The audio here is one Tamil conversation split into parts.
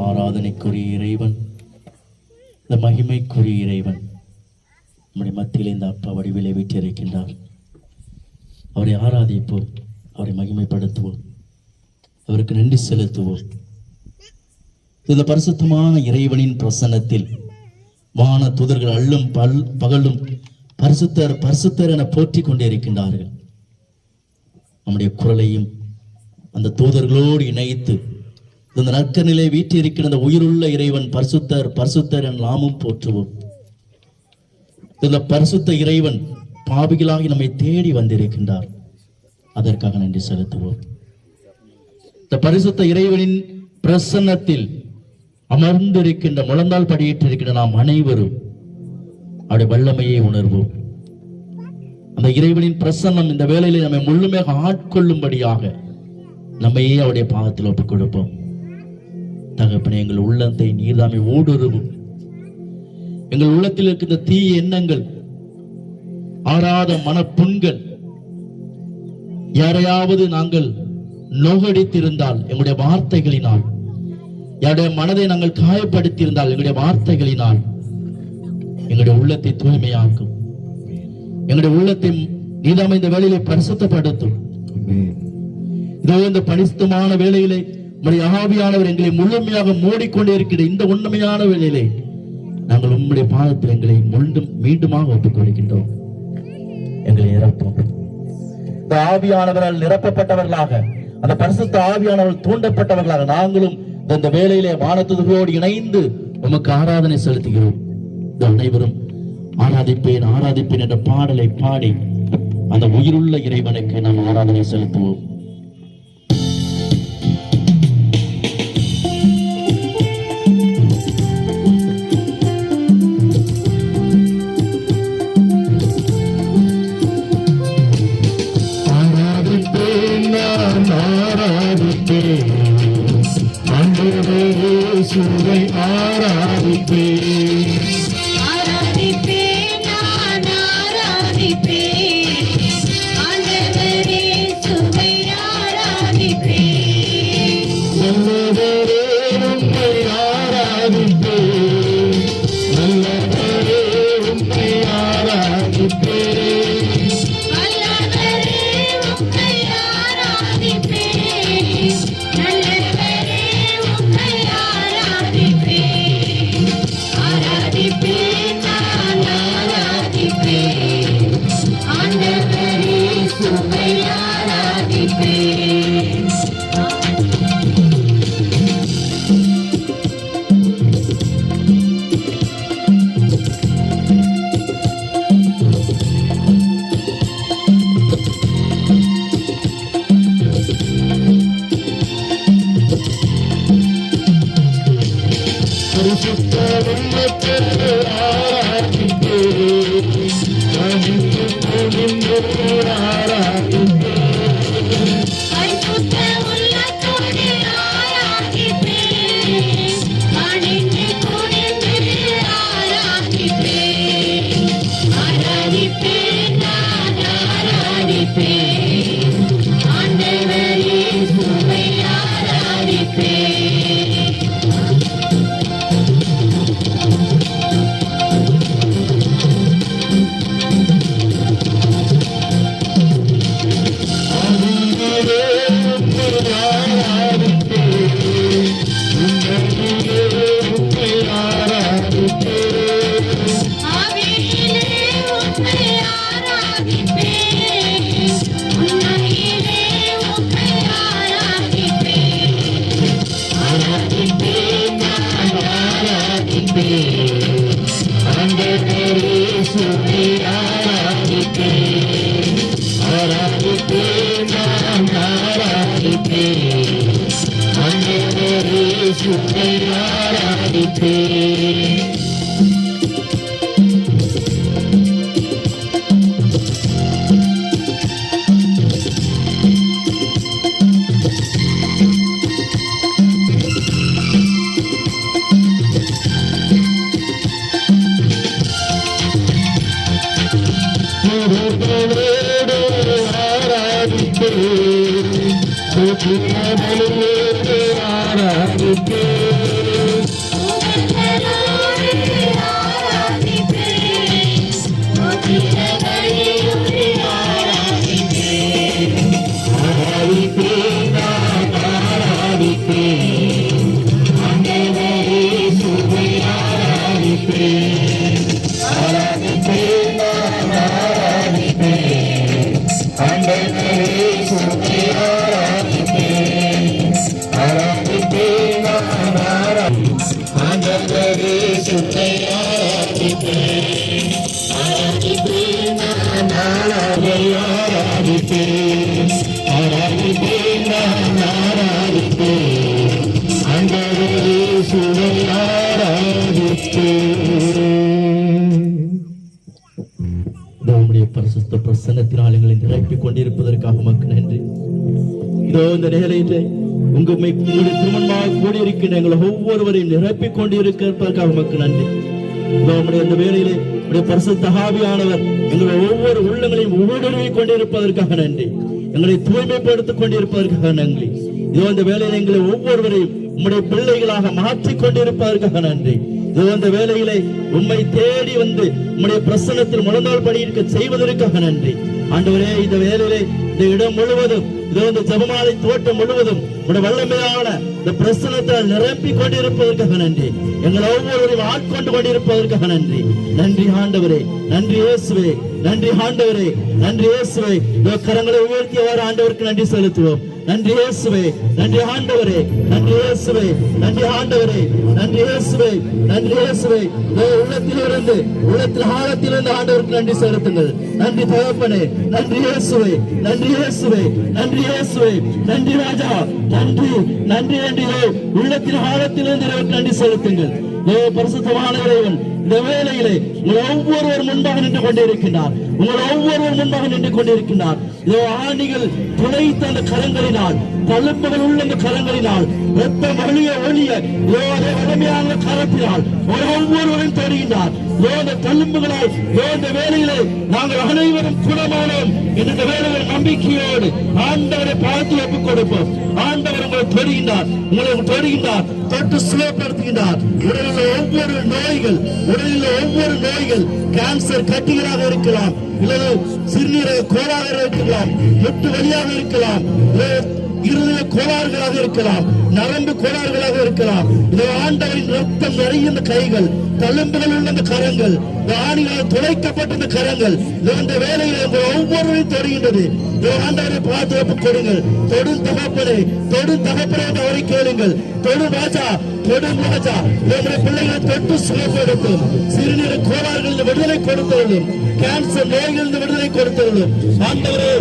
ஆராதனைக்குரிய இறைவன், இந்த மகிமைக்குரிய இறைவன் நம்முடைய மத்தியில் இந்த அப்பா வடிவிலே வீற்றிருக்கின்றார். அவரை ஆராதிப்போம், அவரை மகிமைப்படுத்துவோம், அவருக்கு நன்றி செலுத்துவோம். இந்த பரிசுத்தமான இறைவனின் பிரசன்னத்தில் வான தூதர்கள் அள்ளும் பகலும் பரிசுத்தர் பரிசுத்தர் என போற்றி கொண்டே இருக்கின்றார்கள். நம்முடைய குரலையும் அந்த தூதர்களோடு இணைத்து இந்த நற்கநிலை வீற்றிருக்கிற அந்த உயிருள்ள இறைவன் பரிசுத்தர் பரிசுத்தர் என நாமும் போற்றுவோம். இந்த பரிசுத்த இறைவன் பாவிகளாகி நம்மை தேடி வந்திருக்கின்றார், அதற்காக நன்றி செலுத்துவோம். இந்த பரிசுத்த இறைவனின் பிரசன்னத்தில் அமர்ந்திருக்கின்ற முழந்தால் படியிட்டிருக்கின்ற நாம் அனைவரும் அவருடைய வல்லமையை உணர்வோம். அந்த இறைவனின் பிரசன்னம் இந்த வேளையிலே நம்மை முழுமையாக ஆட்கொள்ளும்படியாக நம்மையே அவருடைய பாதத்தில் ஒப்புக் கொடுப்போம். தகப்பனே, எங்கள் உள்ளத்தை நீர்தாமை ஊடுருவும். எங்கள் உள்ளத்தில் இருக்கின்ற தீய எண்ணங்கள், ஆறாத மனப்புண்கள், யாரையாவது நாங்கள் நோகடித்திருந்தால் எங்களுடைய வார்த்தைகளினால், யாருடைய மனதை நாங்கள் காயப்படுத்தியிருந்தால் எங்களுடைய வார்த்தைகளினால், எங்களுடைய உள்ளத்தை தூய்மையாக்கும். எங்களுடைய உள்ளத்தை நீதாமை இந்த வேளையிலே பரிசுத்தப்படுத்தும். இதோ இந்த பரிசுத்தமான வேளையிலே உம்முடைய ஆவியானவர் எங்களை முழுமையாக மூடிக்கொண்டே இருக்கிற இந்த உண்மையான வேளையிலே நாங்கள் உம்முடைய பாதத்தில் எங்களை மீண்டுமாக ஒப்புக் கொடுக்கின்றோம். எங்களை நிரப்பும். இந்த ஆவியானவரால் நிரப்பப்பட்டவர்களாக, அந்த பரிசுத்த ஆவியானவர்கள் தூண்டப்பட்டவர்களாக நாங்களும் இந்த வேளையிலே வானதூதர்களோடு இணைந்து உமக்கு ஆராதனை செலுத்துகிறோம். அனைவரும் ஆராதிப்பேன் ஆராதிப்பேன் என்ற பாடலை பாடி அந்த உயிருள்ள இறைவனுக்கு நாம் ஆராதனை செலுத்துவோம். சுவை ஆராதிப்பேன், ஆராதிப்பேன், நான் ஆராதிப்பேன், ஆண்டவரே சுவை ஆராதிப்பேன், நல்லவரே உம்மை ஆராதிப்பேன், நல்லவரே உம்மை ஆராதிப்பேன், வல்லவரே உம்மை ஆராதிப்பேன், நல்லவரே உம்மை ஆராதிப்பேன், ஆராதிப்பேன். கைசுத்த உள்ளத்தோடு ஆராதிப்பேன். அணிந்து குனிந்து ஆராதிப்பேன். ஆராதிப்பேன், நான் ஆராதிப்பேன். ஆண்டவர் இயேசுவை ஆராதிப்பேன். ஆவியிலே உம்மை ஆராதிப்பேன். உண்மையிலே உம்மை ஆராதிப்பேன். ஆராதிப்பேன், நான் ஆராதிப்பேன். ஆண்டவர் இயேசுவை ஆராதிப்பேன். ஆராதிப்பேன், நான் ஆராதிப்பேன். ஆண்டவர் இயேசுவை ஆராதிப்பேன். உன்னதரோடு ஆராதிப்பேன். உதிரவழியோடு ஆராதிப்பேன். ஆராதிப்பேன், நான் ஆராதிப்பேன். ஆண்டவர் இயேசுவை ஆராதிப்பேன். ஆராதிப்பேன், நான் ஆராதிப்பேன். ஆண்டவர் இயேசுவை ஆராதிப்பேன். ஆராதிப்பேன், நான் ஆண்டவர் இயேசுவை ஆராதிப்பேன். ஆராதிப்பேன், நான் ஆராதிப்பேன். ஆராதிப்பேன், நான் ஆராதிப்பேன். ஆண்டவர் இயேசுவை ஆராதிப்பேன். நம்முடைய பரிசுத்த பிரசன்னத்தினால் எங்களை நிரப்பிக் கொண்டிருப்பதற்காக உமக்கு நன்றி. இதோ இந்த நேரத்திலே உங்களுடைய திருமணமாக கூடியிருக்கின்ற எங்களை ஒவ்வொருவரையும் நிரப்பிக் கொண்டிருப்பதற்காக உமக்கு நன்றி. இதோ நம்முடைய இந்த வேளையிலே உடைய பரிசுத்த ஆவியானவர் எங்களுடைய ஒவ்வொரு உள்ளங்களையும் ஊடுருவிக் கொண்டிருப்பதற்காக நன்றி. எங்களை தூய்மைப்படுத்திக் கொண்டிருப்பதற்காக நன்றி. இதோ இந்த வேளையில எங்களை ஒவ்வொருவரையும் உம்முடைய பிள்ளைகளாக மாற்றிக் கொண்டிருப்பதற்காக நன்றி. இதோ இந்த வேளையிலே உம்மை தேடி வந்து உம்முடைய பிரசன்னத்தில் முழந்தாள் படியிருக்க செய்வதற்காக நன்றி. ஆண்டவரே, இந்த வேளையிலே இந்த இடம் முழுவதும், இதோ இந்த ஜெபமாலை தோட்டம் முழுவதும் உடைய வல்லமையான இந்த பிரசன்னத்தால் நிரப்பிக் கொண்டிருப்பதற்காக நன்றி. எங்களை ஒவ்வொருவரையும் ஆட்கொண்டு கொண்டிருப்பதற்காக நன்றி. நன்றி ஆண்டவரே, நன்றி இயேசுவே, நன்றி ஆண்டவரே, நன்றி இயேசுவே. இதோ கரங்களை உயர்த்தியவாறு ஆண்டவருக்கு நன்றி செலுத்துவோம். நன்றி இயேசுவே, நன்றி ஆண்டவரே, நன்றி இயேசுவே, நன்றி ஆண்டவரே, நன்றி இயேசுவே, நன்றி இயேசுவே. உள்ளத்திலிருந்து, உள்ளத்தில் ஆழத்திலிருந்து ஆண்டவருக்கு நன்றி செலுத்துங்கள். நன்றி தகப்பனே, நன்றி இயேசுவே, நன்றி இயேசுவே, நன்றி இயேசுவே, நன்றி ராஜா, நன்றி நன்றி நன்றி. உள்ளத்தில் ஆழத்திலிருந்து நன்றி செலுத்துங்கள். பரிசுத்தமான இறைவன் இந்த வேளையிலே உங்கள் ஒவ்வொருவர் முன்பாக நின்று கொண்டிருக்கின்றார். உங்கள் ஒவ்வொருவர் முன்பாக நின்று கொண்டிருக்கின்றார். இதோ ஆணிகள் துளைத்த அந்த கரங்களினால், தழும்புகள் உள்ள அந்த கரங்களினால், ரத்தம் ஒளிய ஒளிய வலிமையான கரத்தினால் ஒவ்வொருவரையும் தொடுகின்றார். இந்த தழும்புகளால் இந்த வேளையிலே நாங்கள் அனைவரும் குணமானோம் என்ற வேளையில் நம்பிக்கையோடு ஆண்டவரை பார்த்து ஒப்புக் கொடுப்போம். ஆண்டவர் உங்களை தொடுகின்றார், உங்களை தொடுகின்றார், தொட்டு சுகப்படுத்துகின்றார். உடலில் ஒவ்வொரு நோய்கள், உடலில் ஒவ்வொரு நோய்கள், கேன்சர் கட்டிகளாக இருக்கலாம், இல்லது சிறுநீரக கோளாக இருக்கலாம், முட்டு வலியாக இருக்கலாம், இருதய கோளாறுகளாக இருக்கலாம், நரம்பு கோளாறுகளாக இருக்கலாம். ஆண்டவரின் ரத்தம் நிறைந்த கைகள், தழும்புகள் உள்ள அந்த கரங்கள், ஆணிகளால் துளைக்கப்பட்ட இந்த கரங்கள் இந்த வேலையில் ஒவ்வொருவரையும் தொடுகின்றது. ஆண்டவரை பார்த்து ஒப்புக் கொடுங்கள். தொடும் தகப்பனே, தொடும் தகப்பனே என்று அவரை கேளுங்கள். தொடும் ராஜா, தொடும் ராஜா, நம்முடைய பிள்ளைகளை தொட்டு சுகப்படுத்தும். சிறுநீர கோளாறுகளில் விடுதலை கொடுத்தவர்களும், கேன்சர் நோய்களிலிருந்து விடுதலை கொடுத்தவர்களும் ஆண்டவரே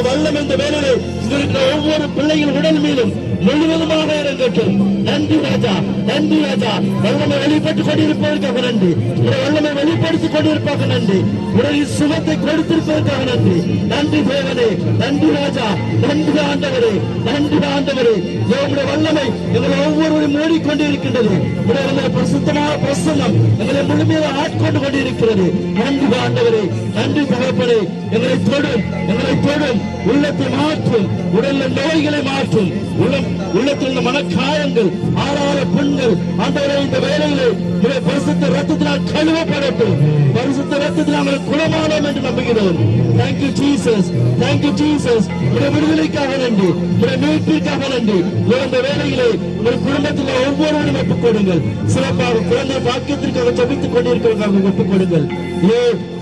வல்லம் இந்த வேலையை இருக்கிற ஒவ்வொரு பிள்ளைகள் உடல் மீதும் முழுவதுமாக இறங்கட்டும். நன்றி ராஜா, நன்றி ராஜா. வல்லமை வெளிப்பட்டுக் கொண்டிருப்பதற்காக நன்றி. வல்லமை வெளிப்படுத்திக் கொண்டிருப்பாக நன்றி. உடலில் சுகத்தை கொடுத்திருப்பதற்காக நன்றி. நன்றி தேவனே, நன்றி ராஜா, நன்றி ஆண்டவரே, நன்றி ஆண்டவரே. உங்களுடைய வல்லமை எங்களை ஒவ்வொருவரும் மூடிக்கொண்டிருக்கின்றது. உடைய பிரசுத்தமான பிரசன்னம் எங்களை முழுமையாக ஆட்கொண்டு கொண்டிருக்கிறது. நன்றி ஆண்டவரே, நன்றி தகப்பனே. எங்களை தொடும், எங்களை தொடும், உள்ளத்தை மாற்றும், உடலில் நோய்களை மாற்றும், உள்ளத்தில் இந்த மனக்காயங்கள், ஆறார புண்கள் ஆண்டவரே இந்த வேளையிலே பரிசுத்த ரத்தத்தினால் கழுவப்படட்டும். பரிசுத்த ரத்தத்தில் நாங்கள் குணமானோம் என்று நம்புகிறோம். Thank you Jesus, thank you Jesus. உடைய விடுதலைக்காக நன்றி, உடைய மீட்பிற்காக நன்றி. இந்த வேளையிலே உங்கள் குடும்பத்தில் ஒவ்வொருவரும் ஒப்புக் கொடுங்கள். சிறப்பாக குழந்தை பாக்கியத்திற்காக ஜபித்துக் கொண்டிருக்கிறவர்கள் ஒப்புக் கொடுங்கள்.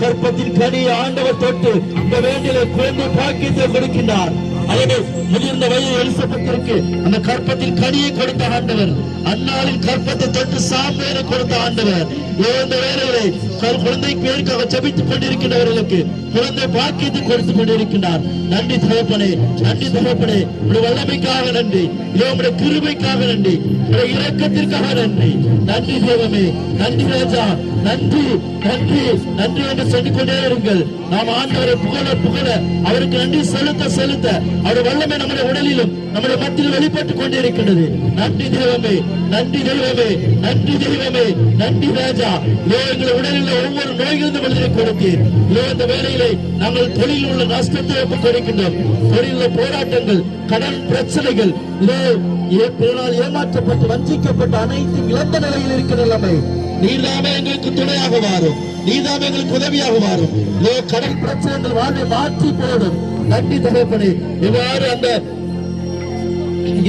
கற்பத்தின் கனி ஆண்டவர் தொட்டு இந்த வேண்டிய குழந்தை பாக்கியத்தை கொடுக்கின்றார். அதே முதிர்ந்த வயது எலிசபெத்திற்கு அந்த கற்பத்தில் கனியை கொடுத்த ஆண்டவர், அந்நாளில் கற்பத்தை தொட்டு சாம்பேரை கொடுத்த ஆண்டவர். இந்த வேலைகளை குழந்தை பேருக்காக ஜபித்துக் கொண்டிருக்கின்றவர்களுக்கு குழந்தை பாக்கியத்தை கொடுத்துக் கொண்டிருக்கின்றார். நன்றி தகப்பனே, நன்றி தகப்பனே. உடைய வல்லமைக்காக நன்றி, உடைய கிருபைக்காக நன்றி, உடைய இரக்கத்திற்காக நன்றி. நன்றி தேவமே, நன்றி ராஜா, நன்றி நன்றி நன்றி என்று சொல்லிக் கொண்டே இருங்கள். நாம் ஆண்டவரை புகழ புகழ அவருக்கு நன்றி செலுத்த செலுத்த அவருடைய வல்லமை நம்முடைய உடலிலும் நம்முடைய மத்தியில் வெளிப்பட்டுக் கொண்டிருக்கின்றது. நன்றி தெய்வமே, நன்றி தெய்வமே, நன்றி தெய்வமே, நன்றி ராஜா. எங்கள் உடலில் ஒவ்வொரு நோய்களிலிருந்து விடுதலை கொடுத்தீர். இந்த வேளையிலே நாங்கள் தொழில் உள்ள நஷ்டத்தை ஒப்புக் கொடுக்கின்றோம். தொழில் போராட்டங்கள், கடன் பிரச்சனைகள், ஏமாற்றப்பட்டு வஞ்சிக்கப்பட்ட அனைத்து இழந்த நிலையில் இருக்கிற நிலைமை நீர்தாமே எங்களுக்கு துணையாக வாரும், நீதாமே எங்களுக்கு உதவியாக வாரும். கடல் பிரச்சனைகள் வாழ்வை மாற்றி போடும். நன்றி தகப்பனே. எவ்வாறு அந்த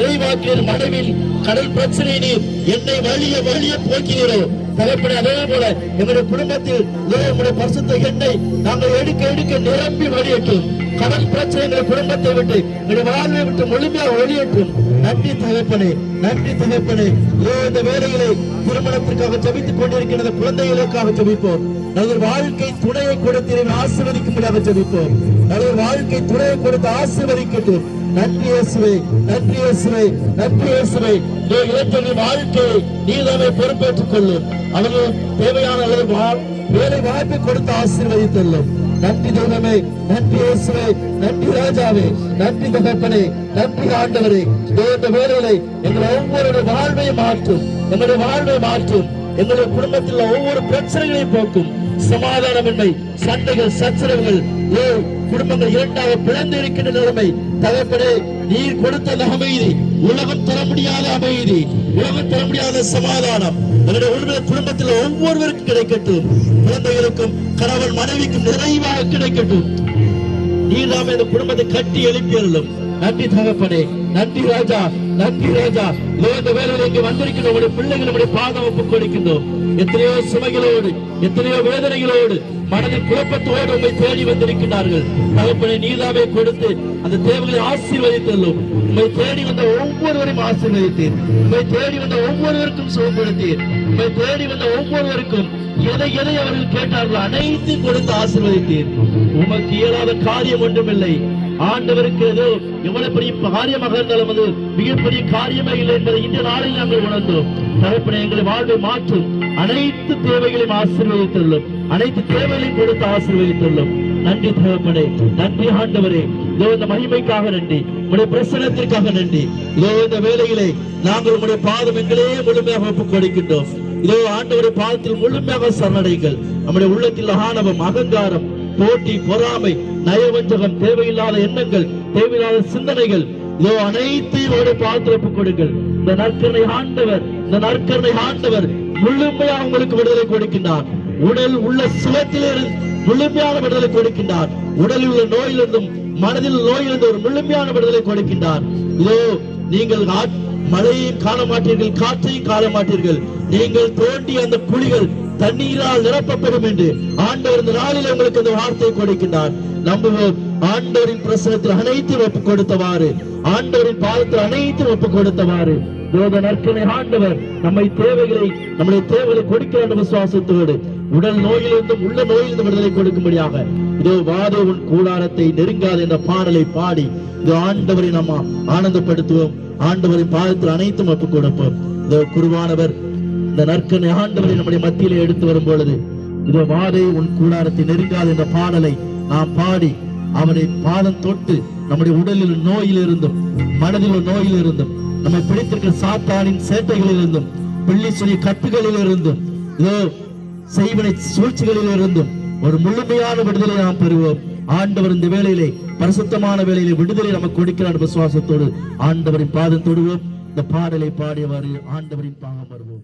இறைவாக்கியர் மனைவில் கடல் பிரச்சனை நீர் என்னை வழிய வழிய போக்கிறீரோ தகப்பனே, அதே போல எங்களுடைய குடும்பத்தில் உங்களுடைய பரிசுத்த எண்ணெய் நாங்கள் எடுக்க எடுக்க நிரம்பி வழியட்டும். கடல் பிரச்சனை குடும்பத்தை விட்டு எங்களுடைய வாழ்வை விட்டு முழுமையாக வெளியேற்றும். நன்றி தகப்பனே, நன்றி தகப்பனே. இந்த வேலைகளை திருமணத்திற்காக ஜபித்துக் கொண்டிருக்கின்ற குழந்தைகளுக்காக ஜபிப்போம். நல்ல வாழ்க்கை துணையை கொடுத்து ஆசீர்வதிக்கும்படியாக ஜபிப்போம். நல்ல வாழ்க்கை துணையை கொடுத்து ஆசீர்வதிக்கட்டும். நன்றி இயேசுவே, நன்றி இயேசுவே, நன்றி இயேசுவே. இளைஞர்களின் வாழ்க்கையை நீதாமே பொறுப்பேற்றுக் கொள்ளும். அவர்கள் தேவையான வேலை வாய்ப்பை கொடுத்து ஆசீர்வதித்துள்ளோம். நன்றி தெய்வமே, நன்றி இயேசுவே, நன்றி ராஜாவே, நன்றி தகப்பனே, நன்றி ஆண்டவரே. இந்த வேலைகளை எங்கள் ஒவ்வொரு வாழ்வை மாற்றும், எங்களுடைய வாழ்வை மாற்றும். எங்களுடைய குடும்பத்தில் ஒவ்வொரு பிரச்சனைகளையும் போக்கும். சமாதானமின்மை, சண்டைகள், சச்சரவுகள், குடும்பங்கள் இரண்டாக பிளந்து இருக்கின்ற நிலைமை தகப்பனே, நீர் கொடுத்த அமைதி, உலகம் தர முடியாத அமைதி, உலகம் தர முடியாத சமாதானம் எங்களுடைய குடும்பத்தில் ஒவ்வொருவருக்கும் கிடைக்கட்டும். குழந்தைகளுக்கும் கணவன் மனைவிக்கும் நிறைவாக கிடைக்கட்டும். நீர் நாம இந்த குடும்பத்தை கட்டி எழுப்பியருளும். நன்றி தகப்பனே, நன்றி ராஜா, நன்றி ராஜா. இந்த வேலையில் இங்கு வந்திருக்கிற நம்முடைய பிள்ளைகள் நம்முடைய பாதம் ஒப்புக் கொடுக்கின்றோம். எத்தனையோ சுமைகளோடு, எத்தனையோ வேதனைகளோடு, மனதில் குழப்பத்தோடு உண்மை தேடி வந்திருக்கிறார்கள். தகப்பனை நீதாவே கொடுத்து அந்த தேவைகளை ஆசீர்வதித்துள்ளோம். உண்மை தேடி வந்த ஒவ்வொருவரையும் ஆசீர்வதித்தீர். உண்மை தேடி வந்த ஒவ்வொருவருக்கும் சுகப்படுத்தீர். உண்மை தேடி வந்த ஒவ்வொருவருக்கும் எதை எதை அவர்கள் கேட்டார்கள் அனைத்தையும் கொடுத்து ஆசீர்வதித்தீர். உமக்கு இயலாத காரியம் ஒன்றுமில்லை. ஆண்டவருக்கு ஏதோ எவ்வளவு பெரிய காரியமாக இருந்தாலும் அது மிகப்பெரிய காரியமே இல்லை என்பதை இந்த நாளில் நாங்கள் உணர்ந்தோம். தகப்பனை எங்களை வாழ்வை மாற்றும். அனைத்து தேவைகளையும் ஆசீர்வதித்துள்ளோம். அனைத்து தேவைகளையும் கொடுத்து ஆசீர்வதித்துள்ளோம். நன்றி தகப்பனே, நன்றி ஆண்டவரே. இந்த மகிமைக்காக நன்றி, உங்களுடைய பிரசனத்திற்காக நன்றி. இந்த வேளையிலே நாங்கள் உங்களுடைய பாதம் எங்களே முழுமையாக ஒப்புக் கொடுக்கின்றோம். ஆண்டவருடைய பாதத்தில் முழுமையாக சரணடைங்கள். நம்முடைய உள்ளத்தில் ஆணவம், அகங்காரம், போட்டி, பொறாமை, நயவஞ்சகம், தேவையில்லாத எண்ணங்கள், தேவையில்லாத சிந்தனைகள் அனைத்தையும் பாதத்தில் ஒப்புக் கொடுங்கள். இந்த நற்கருணை ஆண்டவர், இந்த நற்கருணை ஆண்டவர் முழுமையாக உங்களுக்கு விடுதலை கொடுக்கின்றார். உடல் உள்ள சுகத்திலிருந்து முழுமையான விடுதலை கொடுக்கின்றார். உடலில் உள்ள நோயிலிருந்தும் மனதில் நோயிலிருந்து ஒரு முழுமையான விடுதலை கொடுக்கின்றார். நீங்கள் மழையையும் காண மாட்டீர்கள், காற்றையும் காண மாட்டீர்கள். நீங்கள் தோண்டி அந்த குழிகள் தண்ணீரால் நிரப்பப்படும் என்று ஆண்டவர் இந்த நாளில் உங்களுக்கு அந்த வார்த்தையை கொடுக்கின்றார். நம்புவோம். ஆண்டவரின் பிரசனத்தில் அனைத்தும் ஒப்புக் கொடுத்தவாறு, ஆண்டவரின் பாதத்தில் அனைத்தும் ஒப்புக் கொடுத்தவாறு நற்கருணை ஆண்டவர் நம்முடைய தேவைகளை கொடுக்கிற விசுவாசத்தோடு உடல் நோயிலிருந்தும் உள்ள நோயிலிருந்து விடுதலை கொடுக்கும்படியாக இதோ வாதை உன் கூடாரத்தை நெருங்காது என்ற பாடலை பாடி இதோ ஆண்டவரை நம்ம ஆனந்தப்படுத்துவோம். ஆண்டவரின் பாதத்தில் அனைத்தும் ஒப்புக் கொடுப்போம். இதோ குருவானவர் இந்த நற்கனை ஆண்டவரை நம்முடைய மத்தியிலே எடுத்து வரும் பொழுது இதோ வாதை உன் கூடாரத்தை நெருங்காது என்ற பாடலை நாம் பாடி அவனை பாதம் தொட்டு நம்முடைய உடலில் நோயில் இருந்தும் மனதில் நோயில் இருந்தும் நம்மை பிடித்திருக்கிற சாத்தானின் சேட்டைகளில் இருந்தும் பிள்ளை சொல்லி கட்டுகளில் இருந்தும் இதோ செய்வனை சூழ்ச்சிகளில் இருந்தும் ஒரு முழுமையான விடுதலை நாம் பெறுவோம். ஆண்டவர் இந்த வேளையிலே பரிசுத்தமான வேளையிலே விடுதலை நமக்கு கொடுக்கிறார். விசுவாசத்தோடு ஆண்டவரின் பாதம் தொடுவோம். இந்த பாடலை பாடியவாறு ஆண்டவரின் பாகம் வருவோம்.